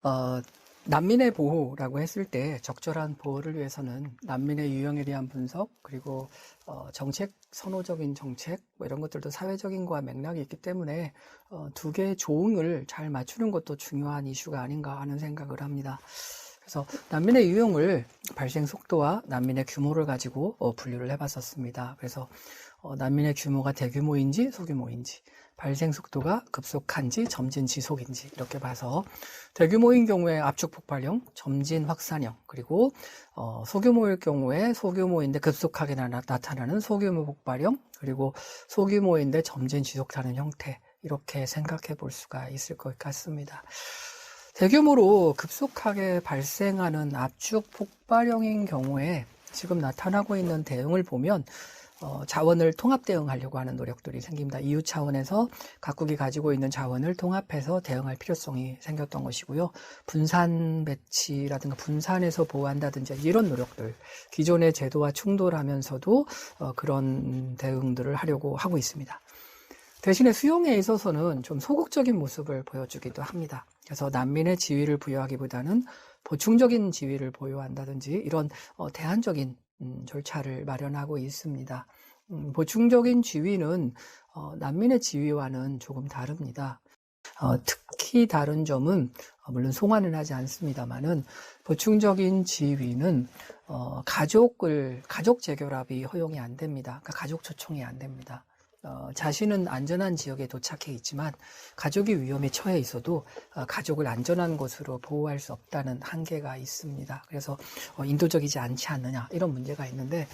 어, 난민의 보호라고 했을 때 적절한 보호를 위해서는 난민의 유형에 대한 분석, 그리고 정책, 선호적인 정책, 뭐 이런 것들도 사회적인 거와 맥락이 있기 때문에 두 개의 조응을 잘 맞추는 것도 중요한 이슈가 아닌가 하는 생각을 합니다. 그래서 난민의 유형을 발생 속도와 난민의 규모를 가지고 분류를 해봤었습니다. 그래서 난민의 규모가 대규모인지 소규모인지, 발생 속도가 급속한지 점진 지속인지 이렇게 봐서 대규모인 경우에 압축 폭발형, 점진 확산형, 그리고 소규모일 경우에 소규모인데 급속하게 나타나는 소규모 폭발형, 그리고 소규모인데 점진 지속하는 형태, 이렇게 생각해 볼 수가 있을 것 같습니다. 대규모로 급속하게 발생하는 압축 폭발형인 경우에 지금 나타나고 있는 대응을 보면 자원을 통합 대응하려고 하는 노력들이 생깁니다. EU 차원에서 각국이 가지고 있는 자원을 통합해서 대응할 필요성이 생겼던 것이고요. 분산 배치라든가 분산해서 보호한다든지 이런 노력들, 기존의 제도와 충돌하면서도 그런 대응들을 하려고 하고 있습니다. 대신에 수용에 있어서는 좀 소극적인 모습을 보여주기도 합니다. 그래서 난민의 지위를 부여하기보다는 보충적인 지위를 보유한다든지 이런 대안적인 절차를 마련하고 있습니다. 보충적인 지위는 난민의 지위와는 조금 다릅니다. 특히 다른 점은 물론 송환은 하지 않습니다만은 보충적인 지위는 가족 재결합이 허용이 안 됩니다. 그러니까 가족 초청이 안 됩니다. 자신은 안전한 지역에 도착해 있지만 가족이 위험에 처해 있어도 가족을 안전한 곳으로 보호할 수 없다는 한계가 있습니다. 그래서 인도적이지 않지 않느냐 이런 문제가 있는데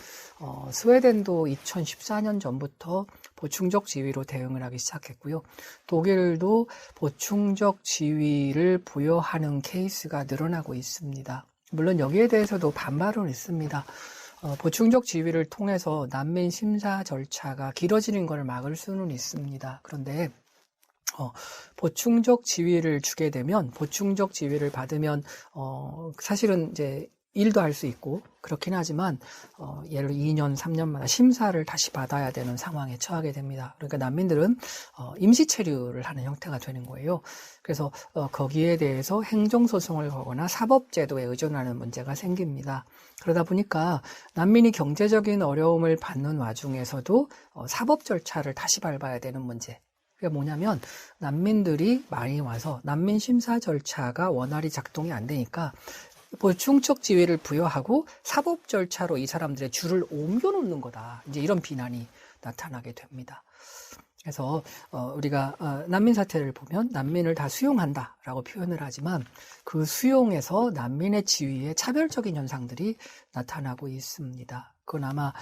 스웨덴도 2014년 전부터 보충적 지위로 대응을 하기 시작했고요. 독일도 보충적 지위를 부여하는 케이스가 늘어나고 있습니다. 물론 여기에 대해서도 반발은 있습니다. 보충적 지위를 통해서 난민 심사 절차가 길어지는 것을 막을 수는 있습니다. 그런데 보충적 지위를 주게 되면 보충적 지위를 받으면 사실은 이제 일도 할 수 있고 그렇긴 하지만 예를 2년, 3년마다 심사를 다시 받아야 되는 상황에 처하게 됩니다. 그러니까 난민들은 임시 체류를 하는 형태가 되는 거예요. 그래서 거기에 대해서 행정소송을 거거나 사법제도에 의존하는 문제가 생깁니다. 그러다 보니까 난민이 경제적인 어려움을 받는 와중에서도 사법 절차를 다시 밟아야 되는 문제. 그게 뭐냐면 난민들이 많이 와서 난민 심사 절차가 원활히 작동이 안 되니까 보충적 지위를 부여하고 사법 절차로 이 사람들의 줄을 옮겨놓는 거다. 이제 이런 비난이 나타나게 됩니다. 그래서 우리가 난민 사태를 보면 난민을 다 수용한다라고 표현을 하지만 그 수용에서 난민의 지위에 차별적인 현상들이 나타나고 있습니다. 그건 아마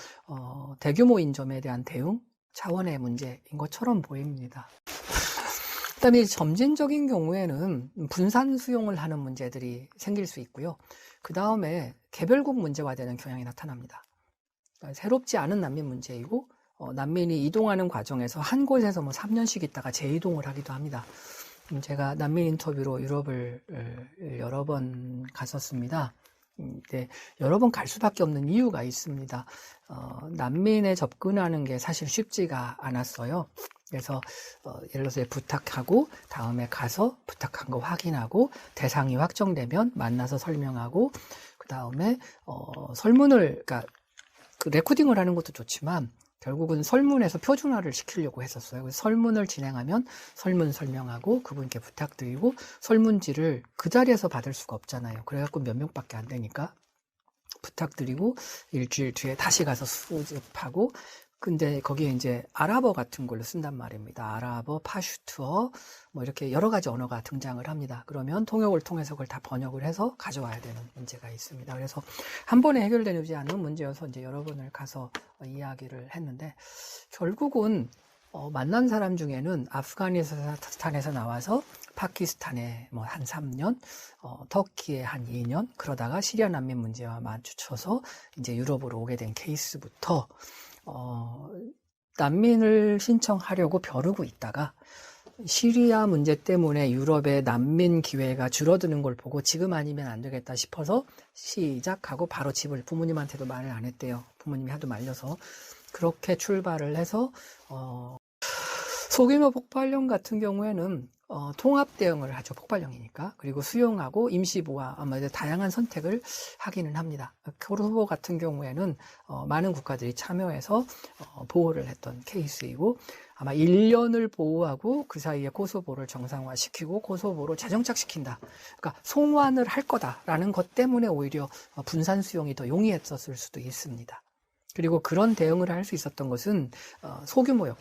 대규모 인점에 대한 대응 차원의 문제인 것처럼 보입니다. 그다음에 점진적인 경우에는 분산 수용을 하는 문제들이 생길 수 있고요. 그 다음에 개별국 문제화되는 경향이 나타납니다. 그러니까 새롭지 않은 난민 문제이고 난민이 이동하는 과정에서 한 곳에서 3년씩 있다가 재이동을 하기도 합니다. 제가 난민 인터뷰로 유럽을 여러 번 갔었습니다. 네, 여러 번 갈 수밖에 없는 이유가 있습니다. 난민에 접근하는 게 사실 쉽지가 않았어요. 그래서 예를 들어서 부탁하고 다음에 가서 부탁한 거 확인하고 대상이 확정되면 만나서 설명하고 그 다음에 설문을 그러니까 그 레코딩을 하는 것도 좋지만 결국은 설문에서 표준화를 시키려고 했었어요. 그래서 설문을 진행하면 설문 설명하고 그분께 부탁드리고 설문지를 그 자리에서 받을 수가 없잖아요. 그래갖고 몇 명밖에 안 되니까 부탁드리고 일주일 뒤에 다시 가서 수집하고 근데 거기에 이제 아랍어 같은 걸로 쓴단 말입니다. 아랍어, 파슈트어, 뭐 이렇게 여러 가지 언어가 등장을 합니다. 그러면 통역을 통해서 그걸 다 번역을 해서 가져와야 되는 문제가 있습니다. 그래서 한 번에 해결되지 않는 문제여서 이제 여러 번을 가서 이야기를 했는데 결국은 만난 사람 중에는 아프가니스탄에서 나와서 파키스탄에 뭐 한 3년, 터키에 한 2년, 그러다가 시리아 난민 문제와 마주쳐서 이제 유럽으로 오게 된 케이스부터 난민을 신청하려고 벼르고 있다가 시리아 문제 때문에 유럽의 난민 기회가 줄어드는 걸 보고 지금 아니면 안 되겠다 싶어서 시작하고 바로 집을 부모님한테도 말을 안 했대요. 부모님이 하도 말려서 그렇게 출발을 해서 소규모 폭발령 같은 경우에는 통합 대응을 하죠. 폭발령이니까. 그리고 수용하고 임시보호, 다양한 선택을 하기는 합니다. 코소보 같은 경우에는 많은 국가들이 참여해서 보호를 했던 케이스이고, 아마 1년을 보호하고 그 사이에 코소보를 정상화시키고 코소보로 재정착시킨다. 그러니까 송환을 할 거다라는 것 때문에 오히려 분산 수용이 더 용이했었을 수도 있습니다. 그리고 그런 대응을 할 수 있었던 것은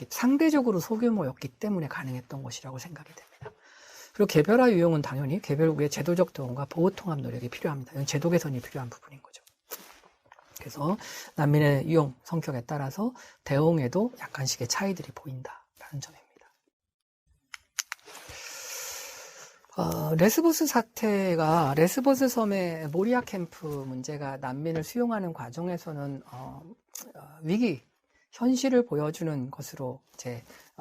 상대적으로 소규모였기 때문에 가능했던 것이라고 생각이 됩니다. 그리고 개별화 유용은 당연히 개별국의 제도적 도움과 보호 통합 노력이 필요합니다. 이건 제도 개선이 필요한 부분인 거죠. 그래서 난민의 유형 성격에 따라서 대응에도 약간씩의 차이들이 보인다라는 점입니다. 레스보스 사태가 레스보스 섬의 모리아 캠프 문제가 난민을 수용하는 과정에서는 위기, 현실을 보여주는 것으로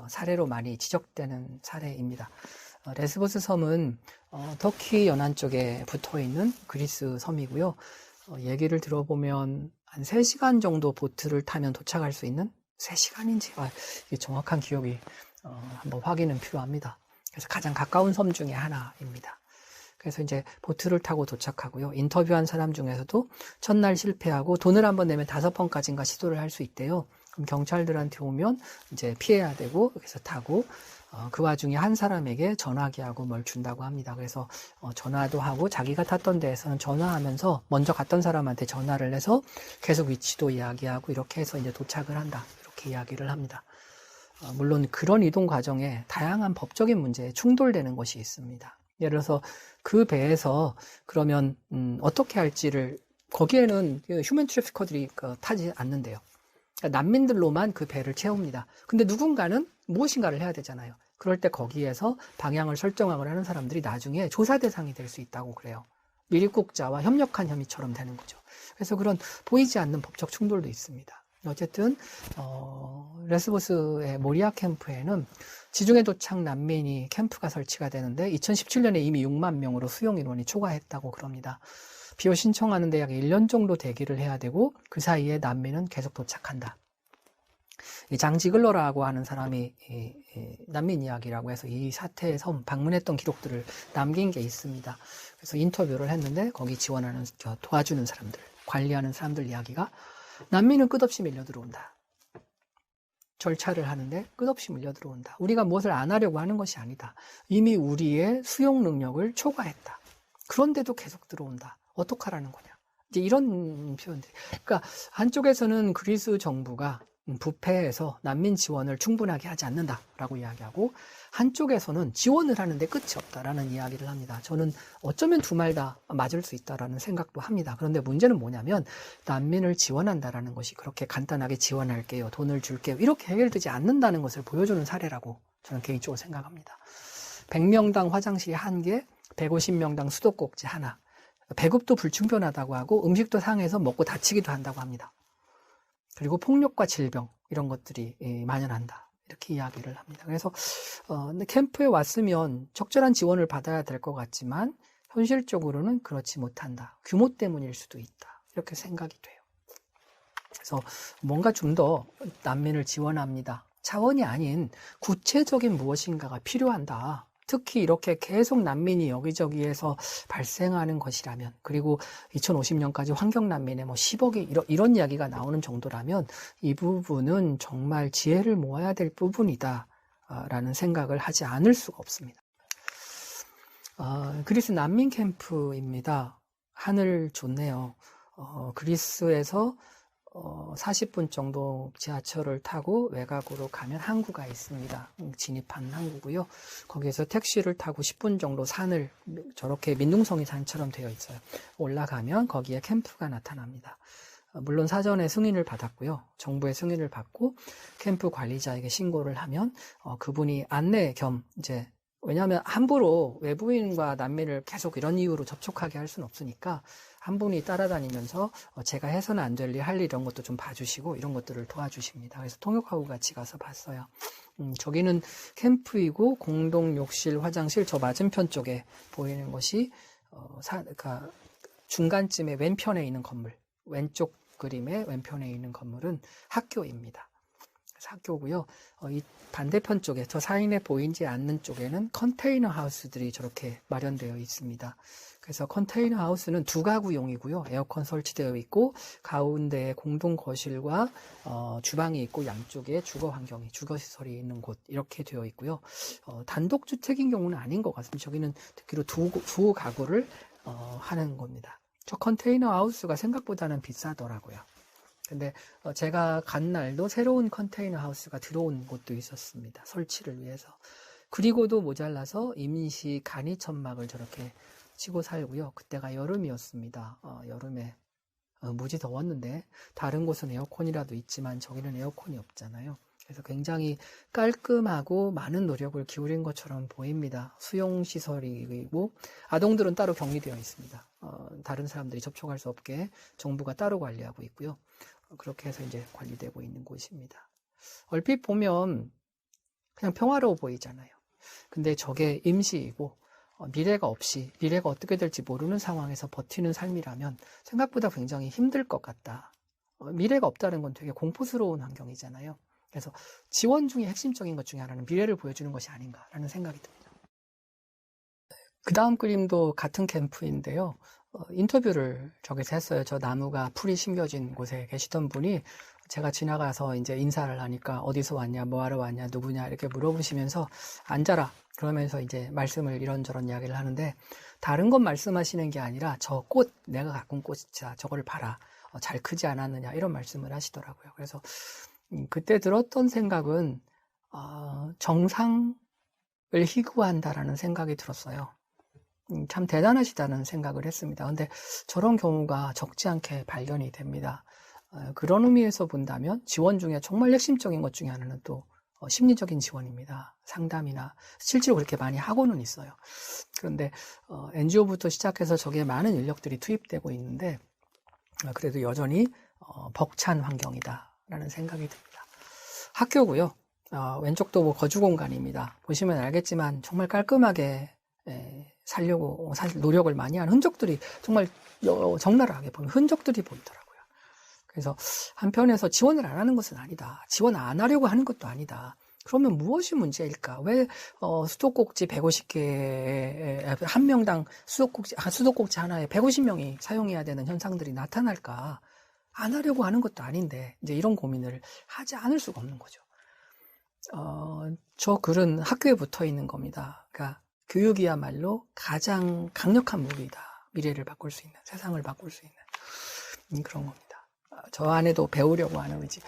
사례로 많이 지적되는 사례입니다. 레스보스 섬은 터키 연안 쪽에 붙어 있는 그리스 섬이고요. 얘기를 들어보면 한 3시간 정도 보트를 타면 도착할 수 있는 3시간인지 정확한 기억이 한번 확인은 필요합니다. 그래서 가장 가까운 섬 중에 하나입니다. 그래서 이제 보트를 타고 도착하고요. 인터뷰한 사람 중에서도 첫날 실패하고 돈을 한번 내면 5번까지인가 시도를 할 수 있대요. 그럼 경찰들한테 오면 이제 피해야 되고 그래서 타고 그 와중에 한 사람에게 전화기하고 뭘 준다고 합니다. 그래서 전화도 하고 자기가 탔던 데에서는 전화하면서 먼저 갔던 사람한테 전화를 해서 계속 위치도 이야기하고 이렇게 해서 이제 도착을 한다. 이렇게 이야기를 합니다. 물론 그런 이동 과정에 다양한 법적인 문제에 충돌되는 것이 있습니다. 예를 들어서 그 배에서 그러면 어떻게 할지를 거기에는 휴먼 트래피커들이 타지 않는데요. 그러니까 난민들로만 그 배를 채웁니다. 근데 누군가는 무엇인가를 해야 되잖아요. 그럴 때 거기에서 방향을 설정하거나 하는 사람들이 나중에 조사 대상이 될 수 있다고 그래요. 밀국자와 협력한 혐의처럼 되는 거죠. 그래서 그런 보이지 않는 법적 충돌도 있습니다. 어쨌든 레스보스의 모리아 캠프에는 지중해 도착 난민이 캠프가 설치가 되는데 2017년에 이미 6만 명으로 수용 인원이 초과했다고 그럽니다. 비호 신청하는데 약 1년 정도 대기를 해야 되고 그 사이에 난민은 계속 도착한다. 장지글러라고 하는 사람이 난민 이야기라고 해서 이 사태에 방문했던 기록들을 남긴 게 있습니다. 그래서 인터뷰를 했는데 거기 지원하는 도와주는 사람들, 관리하는 사람들 이야기가 난민은 끝없이 밀려 들어온다. 절차를 하는데 끝없이 밀려 들어온다. 우리가 무엇을 안 하려고 하는 것이 아니다. 이미 우리의 수용 능력을 초과했다. 그런데도 계속 들어온다. 어떡하라는 거냐. 이제 이런 표현들이. 그러니까 한쪽에서는 그리스 정부가 부패해서 난민 지원을 충분하게 하지 않는다라고 이야기하고 한쪽에서는 지원을 하는데 끝이 없다라는 이야기를 합니다. 저는 어쩌면 두 말 다 맞을 수 있다라는 생각도 합니다. 그런데 문제는 뭐냐면 난민을 지원한다라는 것이 그렇게 간단하게 지원할게요, 돈을 줄게요 이렇게 해결되지 않는다는 것을 보여주는 사례라고 저는 개인적으로 생각합니다. 100명당 화장실이 1개, 150명당 수도꼭지 하나, 배급도 불충분하다고 하고 음식도 상해서 먹고 다치기도 한다고 합니다. 그리고 폭력과 질병 이런 것들이 만연한다. 이렇게 이야기를 합니다. 그래서 근데 캠프에 왔으면 적절한 지원을 받아야 될 것 같지만 현실적으로는 그렇지 못한다. 규모 때문일 수도 있다. 이렇게 생각이 돼요. 그래서 뭔가 좀 더 난민을 지원합니다. 차원이 아닌 구체적인 무엇인가가 필요한다. 특히 이렇게 계속 난민이 여기저기에서 발생하는 것이라면, 그리고 2050년까지 환경난민의 10억이 이런 이야기가 나오는 정도라면 이 부분은 정말 지혜를 모아야 될 부분이다 라는 생각을 하지 않을 수가 없습니다. 그리스 난민 캠프입니다. 하늘 좋네요. 그리스에서 40분 정도 지하철을 타고 외곽으로 가면 항구가 있습니다. 진입한 항구고요. 거기에서 택시를 타고 10분 정도 산을 저렇게 민둥성이 산처럼 되어 있어요. 올라가면 거기에 캠프가 나타납니다. 물론 사전에 승인을 받았고요. 정부의 승인을 받고 캠프 관리자에게 신고를 하면 그분이 안내 겸 이제 왜냐하면 함부로 외부인과 난민을 계속 이런 이유로 접촉하게 할 수는 없으니까 한 분이 따라다니면서 제가 해서는 안 될 일, 할 일 이런 것도 좀 봐주시고 이런 것들을 도와주십니다. 그래서 통역하고 같이 가서 봤어요. 저기는 캠프이고 공동 욕실, 화장실 저 맞은편 쪽에 보이는 것이 그러니까 중간쯤에 왼편에 있는 건물, 왼쪽 그림의 왼편에 있는 건물은 학교입니다. 학교고요. 이 반대편 쪽에 저 사인에 보이지 않는 쪽에는 컨테이너 하우스들이 저렇게 마련되어 있습니다. 그래서 컨테이너 하우스는 두 가구용이고요. 에어컨 설치되어 있고 가운데에 공동 거실과 주방이 있고 양쪽에 주거 환경이 주거 시설이 있는 곳 이렇게 되어 있고요. 단독 주택인 경우는 아닌 것 같습니다. 저기는 듣기로 두 가구를 하는 겁니다. 저 컨테이너 하우스가 생각보다는 비싸더라고요. 근데 제가 간 날도 새로운 컨테이너 하우스가 들어온 곳도 있었습니다. 설치를 위해서. 그리고도 모자라서 임시 간이 천막을 저렇게 치고 살고요. 그때가 여름이었습니다. 여름에 무지 더웠는데 다른 곳은 에어컨이라도 있지만 저기는 에어컨이 없잖아요. 그래서 굉장히 깔끔하고 많은 노력을 기울인 것처럼 보입니다. 수용시설이고 아동들은 따로 격리되어 있습니다. 다른 사람들이 접촉할 수 없게 정부가 따로 관리하고 있고요. 그렇게 해서 이제 관리되고 있는 곳입니다. 얼핏 보면 그냥 평화로워 보이잖아요. 근데 저게 임시이고 미래가 어떻게 될지 모르는 상황에서 버티는 삶이라면 생각보다 굉장히 힘들 것 같다. 미래가 없다는 건 되게 공포스러운 환경이잖아요. 그래서 지원 중에 핵심적인 것 중에 하나는 미래를 보여주는 것이 아닌가라는 생각이 듭니다. 그 다음 그림도 같은 캠프인데요. 인터뷰를 저기서 했어요. 저 나무가 풀이 심겨진 곳에 계시던 분이 제가 지나가서 이제 인사를 하니까 어디서 왔냐, 뭐 하러 왔냐, 누구냐 이렇게 물어보시면서 앉아라. 그러면서 이제 말씀을 이런저런 이야기를 하는데 다른 것 말씀하시는 게 아니라 저 꽃, 내가 가꾼 꽃이자 저거를 봐라. 잘 크지 않았느냐 이런 말씀을 하시더라고요. 그래서 그때 들었던 생각은 정상을 희구한다라는 생각이 들었어요. 참 대단하시다는 생각을 했습니다. 근데 저런 경우가 적지 않게 발견이 됩니다. 그런 의미에서 본다면 지원 중에 정말 핵심적인 것 중에 하나는 또 심리적인 지원입니다. 상담이나 실제로 그렇게 많이 하고는 있어요. 그런데 NGO부터 시작해서 저기에 많은 인력들이 투입되고 있는데 그래도 여전히 벅찬 환경이다라는 생각이 듭니다. 학교고요. 왼쪽도 뭐 거주 공간입니다. 보시면 알겠지만 정말 깔끔하게 살려고 노력을 많이 한 흔적들이 정말 적나라하게 보면 흔적들이 보이더라고요. 그래서 한편에서 지원을 안 하는 것은 아니다. 지원 안 하려고 하는 것도 아니다. 그러면 무엇이 문제일까? 왜 수도꼭지 150개에 한 명당 수도꼭지 하나에 150명이 사용해야 되는 현상들이 나타날까? 안 하려고 하는 것도 아닌데 이제 이런 고민을 하지 않을 수가 없는 거죠. 저 글은 학교에 붙어 있는 겁니다. 그러니까 교육이야말로 가장 강력한 무기이다. 미래를 바꿀 수 있는, 세상을 바꿀 수 있는 그런 겁니다. 저 안에도 배우려고 하는 의지.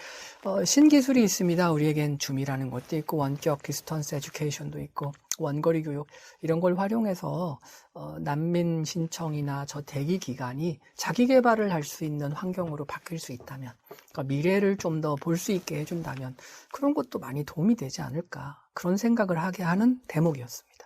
신기술이 있습니다. 우리에겐 줌이라는 것도 있고 원격 디스턴스 에듀케이션도 있고 원거리 교육 이런 걸 활용해서 난민 신청이나 저 대기 기간이 자기 개발을 할 수 있는 환경으로 바뀔 수 있다면 그러니까 미래를 좀 더 볼 수 있게 해준다면 그런 것도 많이 도움이 되지 않을까 그런 생각을 하게 하는 대목이었습니다.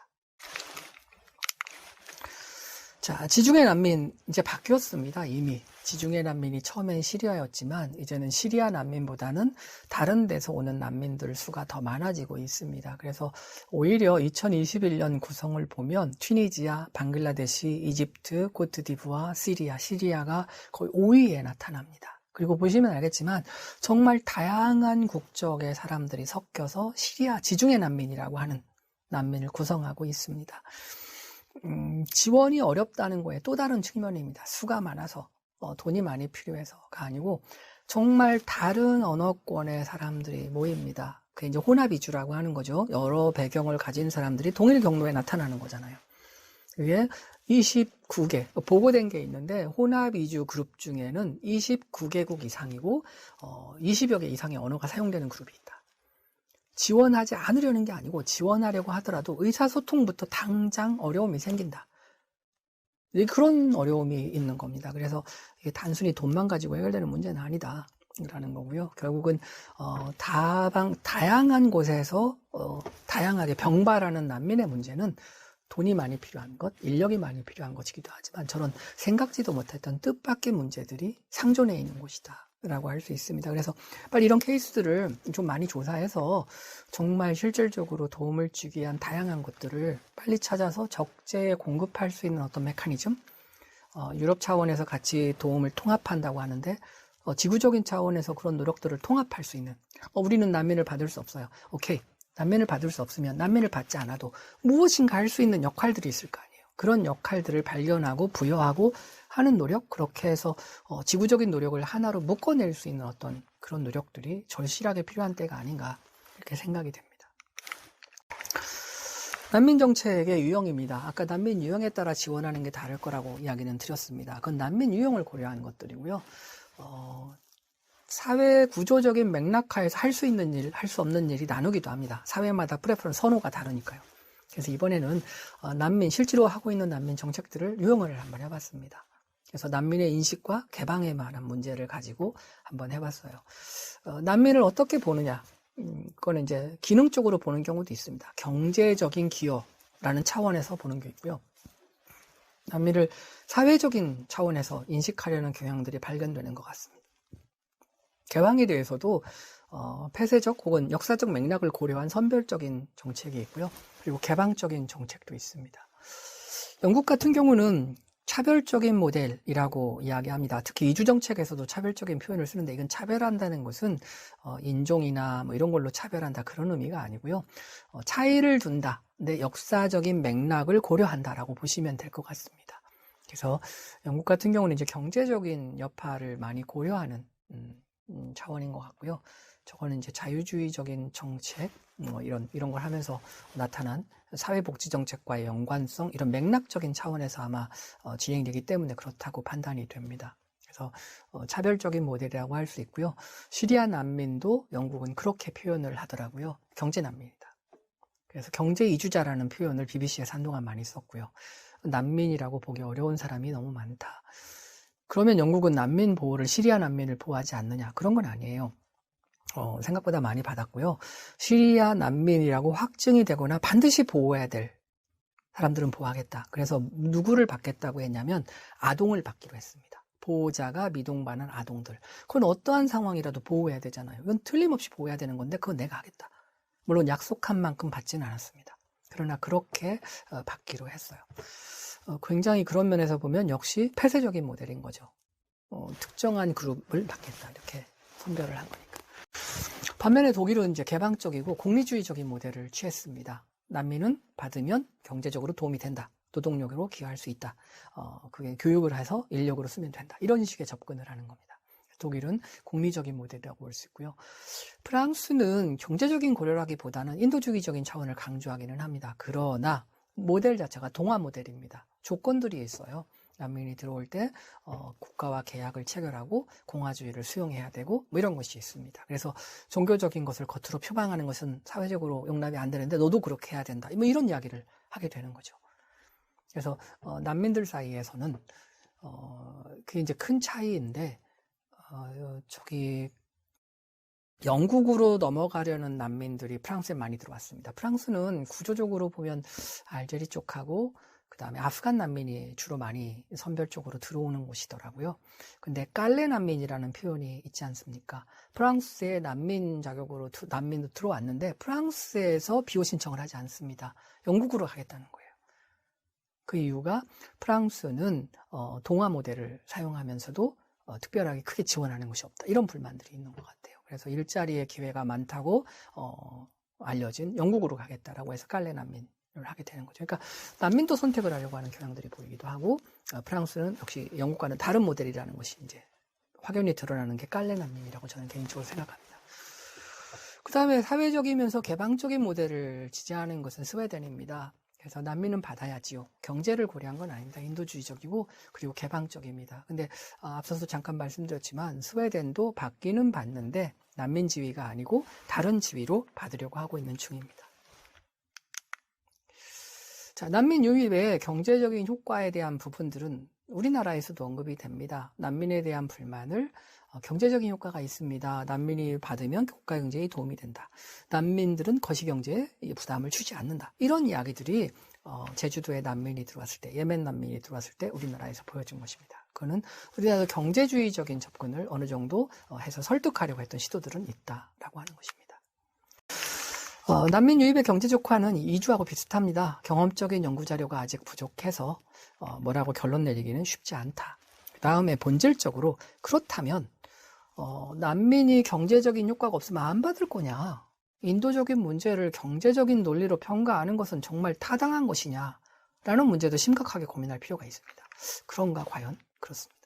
자, 지중해 난민 이제 바뀌었습니다. 이미 지중해 난민이 처음엔 시리아였지만 이제는 시리아 난민보다는 다른 데서 오는 난민들 수가 더 많아지고 있습니다. 그래서 오히려 2021년 구성을 보면 튀니지아, 방글라데시, 이집트, 코트디부아, 시리아가 거의 5위에 나타납니다. 그리고 보시면 알겠지만 정말 다양한 국적의 사람들이 섞여서 시리아 지중해 난민이라고 하는 난민을 구성하고 있습니다. 지원이 어렵다는 거에 또 다른 측면입니다. 수가 많아서 돈이 많이 필요해서가 아니고 정말 다른 언어권의 사람들이 모입니다. 그게 이제 혼합 이주라고 하는 거죠. 여러 배경을 가진 사람들이 동일 경로에 나타나는 거잖아요. 그게 29개 보고된 게 있는데 혼합 이주 그룹 중에는 29개국 이상이고 20여 개 이상의 언어가 사용되는 그룹이 있다. 지원하지 않으려는 게 아니고 지원하려고 하더라도 의사소통부터 당장 어려움이 생긴다. 그런 어려움이 있는 겁니다. 그래서 이게 단순히 돈만 가지고 해결되는 문제는 아니다라는 거고요. 결국은 다양한 곳에서 다양하게 병발하는 난민의 문제는 돈이 많이 필요한 것, 인력이 많이 필요한 것이기도 하지만 저런 생각지도 못했던 뜻밖의 문제들이 상존해 있는 곳이다. 라고 할 수 있습니다. 그래서 빨리 이런 케이스들을 좀 많이 조사해서 정말 실질적으로 도움을 주기 위한 다양한 것들을 빨리 찾아서 적재에 공급할 수 있는 어떤 메커니즘, 유럽 차원에서 같이 도움을 통합한다고 하는데 지구적인 차원에서 그런 노력들을 통합할 수 있는, 우리는 난민을 받을 수 없어요. 오케이. 난민을 받을 수 없으면 난민을 받지 않아도 무엇인가 할 수 있는 역할들이 있을 거 아니에요. 그런 역할들을 발견하고 부여하고 하는 노력, 그렇게 해서 지구적인 노력을 하나로 묶어낼 수 있는 어떤 그런 노력들이 절실하게 필요한 때가 아닌가 이렇게 생각이 됩니다. 난민 정책의 유형입니다. 아까 난민 유형에 따라 지원하는 게 다를 거라고 이야기는 드렸습니다. 그건 난민 유형을 고려한 것들이고요. 사회 구조적인 맥락하에서 할 수 있는 일, 할 수 없는 일이 나누기도 합니다. 사회마다 프레퍼런스 선호가 다르니까요. 그래서 이번에는 난민, 실제로 하고 있는 난민 정책들을 유형을 한번 해봤습니다. 그래서 난민의 인식과 개방에 관한 문제를 가지고 한번 해봤어요. 난민을 어떻게 보느냐? 그거는 이제 기능적으로 보는 경우도 있습니다. 경제적인 기여라는 차원에서 보는 게 있고요. 난민을 사회적인 차원에서 인식하려는 경향들이 발견되는 것 같습니다. 개방에 대해서도 폐쇄적 혹은 역사적 맥락을 고려한 선별적인 정책이 있고요. 그리고 개방적인 정책도 있습니다. 영국 같은 경우는 차별적인 모델이라고 이야기합니다. 특히 이주 정책에서도 차별적인 표현을 쓰는데, 이건 차별한다는 것은 인종이나 뭐 이런 걸로 차별한다 그런 의미가 아니고요. 차이를 둔다. 근데 역사적인 맥락을 고려한다라고 보시면 될 것 같습니다. 그래서 영국 같은 경우는 이제 경제적인 여파를 많이 고려하는 차원인 것 같고요. 저거는 이제 자유주의적인 정책, 뭐 이런 걸 하면서 나타난 사회복지 정책과의 연관성, 이런 맥락적인 차원에서 아마 진행되기 때문에 그렇다고 판단이 됩니다. 그래서 차별적인 모델이라고 할 수 있고요. 시리아 난민도 영국은 그렇게 표현을 하더라고요. 경제 난민이다. 그래서 경제 이주자라는 표현을 BBC에서 한동안 많이 썼고요. 난민이라고 보기 어려운 사람이 너무 많다. 그러면 영국은 난민 보호를, 시리아 난민을 보호하지 않느냐? 그런 건 아니에요. 생각보다 많이 받았고요. 시리아 난민이라고 확증이 되거나 반드시 보호해야 될 사람들은 보호하겠다. 그래서 누구를 받겠다고 했냐면 아동을 받기로 했습니다. 보호자가 미동반한 아동들. 그건 어떠한 상황이라도 보호해야 되잖아요. 이건 틀림없이 보호해야 되는 건데 그건 내가 하겠다. 물론 약속한 만큼 받지는 않았습니다. 그러나 그렇게 받기로 했어요. 굉장히 그런 면에서 보면 역시 폐쇄적인 모델인 거죠. 특정한 그룹을 받겠다. 이렇게 선별을 한 거니까. 반면에 독일은 이제 개방적이고 공리주의적인 모델을 취했습니다. 난민은 받으면 경제적으로 도움이 된다. 노동력으로 기여할 수 있다. 그게 교육을 해서 인력으로 쓰면 된다. 이런 식의 접근을 하는 겁니다. 독일은 공리적인 모델이라고 볼 수 있고요. 프랑스는 경제적인 고려라기보다는 인도주의적인 차원을 강조하기는 합니다. 그러나 모델 자체가 동화 모델입니다. 조건들이 있어요. 난민이 들어올 때 국가와 계약을 체결하고 공화주의를 수용해야 되고 뭐 이런 것이 있습니다. 그래서 종교적인 것을 겉으로 표방하는 것은 사회적으로 용납이 안 되는데 너도 그렇게 해야 된다. 뭐 이런 이야기를 하게 되는 거죠. 그래서 난민들 사이에서는 그게 이제 큰 차이인데 영국으로 넘어가려는 난민들이 프랑스에 많이 들어왔습니다. 프랑스는 구조적으로 보면 알제리 쪽하고 그 다음에 아프간 난민이 주로 많이 선별적으로 들어오는 곳이더라고요. 근데 깔레 난민이라는 표현이 있지 않습니까? 프랑스에 난민 자격으로 난민도 들어왔는데 프랑스에서 비호 신청을 하지 않습니다. 영국으로 가겠다는 거예요. 그 이유가 프랑스는 동화 모델을 사용하면서도 특별하게 크게 지원하는 것이 없다. 이런 불만들이 있는 것 같아요. 그래서 일자리의 기회가 많다고 알려진 영국으로 가겠다라고 해서 깔레 난민을 하게 되는 거죠. 그러니까 난민도 선택을 하려고 하는 경향들이 보이기도 하고 프랑스는 역시 영국과는 다른 모델이라는 것이 이제 확연히 드러나는 게 깔레 난민이라고 저는 개인적으로 생각합니다. 그 다음에 사회적이면서 개방적인 모델을 지지하는 것은 스웨덴입니다. 그래서 난민은 받아야지요. 경제를 고려한 건 아닙니다. 인도주의적이고 그리고 개방적입니다. 근데 앞서서 잠깐 말씀드렸지만 스웨덴도 받기는 받는데 난민 지위가 아니고 다른 지위로 받으려고 하고 있는 중입니다. 자, 난민 유입의 경제적인 효과에 대한 부분들은 우리나라에서도 언급이 됩니다. 난민에 대한 불만을 경제적인 효과가 있습니다. 난민이 받으면 국가 경제에 도움이 된다. 난민들은 거시경제에 부담을 주지 않는다. 이런 이야기들이 제주도에 난민이 들어왔을 때, 예멘 난민이 들어왔을 때 우리나라에서 보여준 것입니다. 그거는 우리나라 경제주의적인 접근을 어느 정도 해서 설득하려고 했던 시도들은 있다라고 하는 것입니다. 난민 유입의 경제적 효과는 이주하고 비슷합니다. 경험적인 연구 자료가 아직 부족해서 뭐라고 결론 내리기는 쉽지 않다. 그 다음에 본질적으로 그렇다면 난민이 경제적인 효과가 없으면 안 받을 거냐? 인도적인 문제를 경제적인 논리로 평가하는 것은 정말 타당한 것이냐? 라는 문제도 심각하게 고민할 필요가 있습니다. 그런가 과연? 그렇습니다.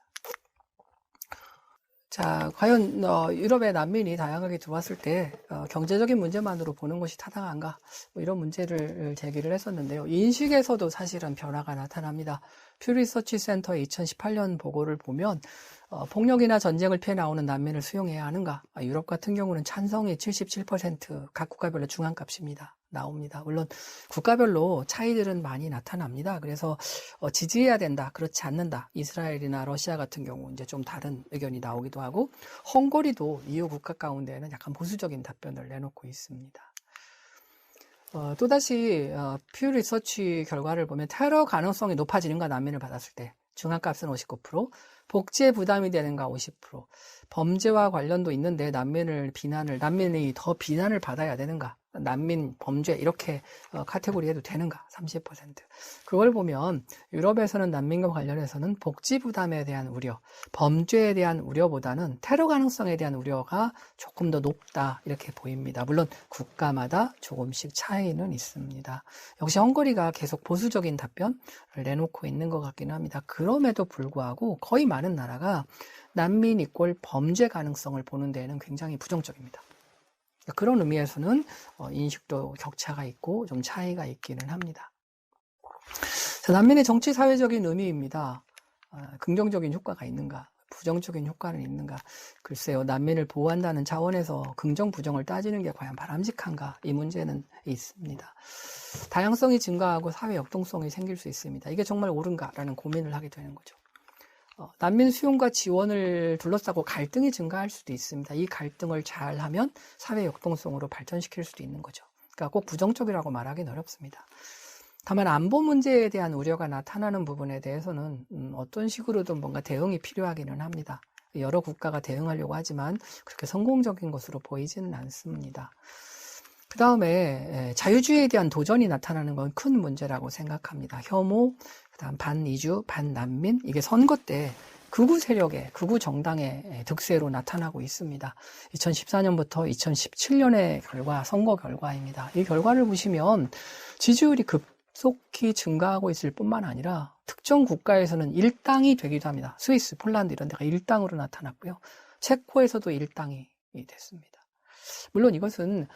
자, 과연 유럽의 난민이 다양하게 들어왔을 때 경제적인 문제만으로 보는 것이 타당한가? 뭐 이런 문제를 제기를 했었는데요. 인식에서도 사실은 변화가 나타납니다. 퓨 리서치 센터의 2018년 보고를 보면 폭력이나 전쟁을 피해 나오는 난민을 수용해야 하는가? 유럽 같은 경우는 찬성이 77%, 각 국가별로 중앙값입니다. 나옵니다. 물론 국가별로 차이들은 많이 나타납니다. 그래서 지지해야 된다, 그렇지 않는다. 이스라엘이나 러시아 같은 경우 이제 좀 다른 의견이 나오기도 하고, 헝가리도 EU 국가 가운데는 약간 보수적인 답변을 내놓고 있습니다. 또다시 퓨 리서치 결과를 보면 테러 가능성이 높아지는가, 난민을 받았을 때 중앙값은 59%, 복지에 부담이 되는가 50%, 범죄와 관련도 있는데 난민이 더 비난을 받아야 되는가, 난민, 범죄 이렇게 카테고리 해도 되는가 30%. 그걸 보면 유럽에서는 난민과 관련해서는 복지 부담에 대한 우려, 범죄에 대한 우려보다는 테러 가능성에 대한 우려가 조금 더 높다 이렇게 보입니다. 물론 국가마다 조금씩 차이는 있습니다. 역시 헝가리가 계속 보수적인 답변을 내놓고 있는 것 같긴 합니다. 그럼에도 불구하고 거의 많은 나라가 난민 이꼴 범죄 가능성을 보는 데에는 굉장히 부정적입니다. 그런 의미에서는 인식도 격차가 있고 좀 차이가 있기는 합니다. 자, 난민의 정치 사회적인 의미입니다. 긍정적인 효과가 있는가, 부정적인 효과는 있는가? 글쎄요, 난민을 보호한다는 차원에서 긍정 부정을 따지는 게 과연 바람직한가? 이 문제는 있습니다. 다양성이 증가하고 사회 역동성이 생길 수 있습니다. 이게 정말 옳은가라는 고민을 하게 되는 거죠. 난민 수용과 지원을 둘러싸고 갈등이 증가할 수도 있습니다. 이 갈등을 잘하면 사회 역동성으로 발전시킬 수도 있는 거죠. 그러니까 꼭 부정적이라고 말하기는 어렵습니다. 다만 안보 문제에 대한 우려가 나타나는 부분에 대해서는 어떤 식으로든 뭔가 대응이 필요하기는 합니다. 여러 국가가 대응하려고 하지만 그렇게 성공적인 것으로 보이지는 않습니다. 그 다음에 자유주의에 대한 도전이 나타나는 건 큰 문제라고 생각합니다. 혐오, 그다음 반이주, 반난민, 이게 선거 때 극우 세력의, 극우 정당의 득세로 나타나고 있습니다. 2014년부터 2017년의 선거 결과입니다. 이 결과를 보시면 지지율이 급속히 증가하고 있을 뿐만 아니라 특정 국가에서는 일당이 되기도 합니다. 스위스, 폴란드 이런 데가 일당으로 나타났고요. 체코에서도 일당이 됐습니다. 물론 이것은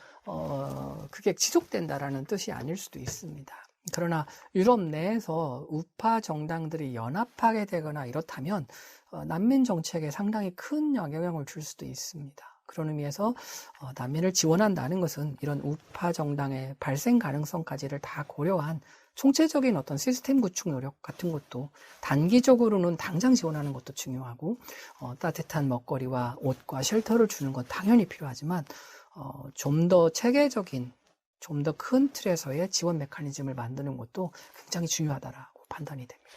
그게 지속된다라는 뜻이 아닐 수도 있습니다. 그러나 유럽 내에서 우파 정당들이 연합하게 되거나 이렇다면 난민 정책에 상당히 큰 영향을 줄 수도 있습니다. 그런 의미에서 난민을 지원한다는 것은 이런 우파 정당의 발생 가능성까지를 다 고려한 총체적인 어떤 시스템 구축 노력 같은 것도, 단기적으로는 당장 지원하는 것도 중요하고, 따뜻한 먹거리와 옷과 쉘터를 주는 건 당연히 필요하지만 좀 더 체계적인, 좀 더 큰 틀에서의 지원 메커니즘을 만드는 것도 굉장히 중요하다라고 판단이 됩니다.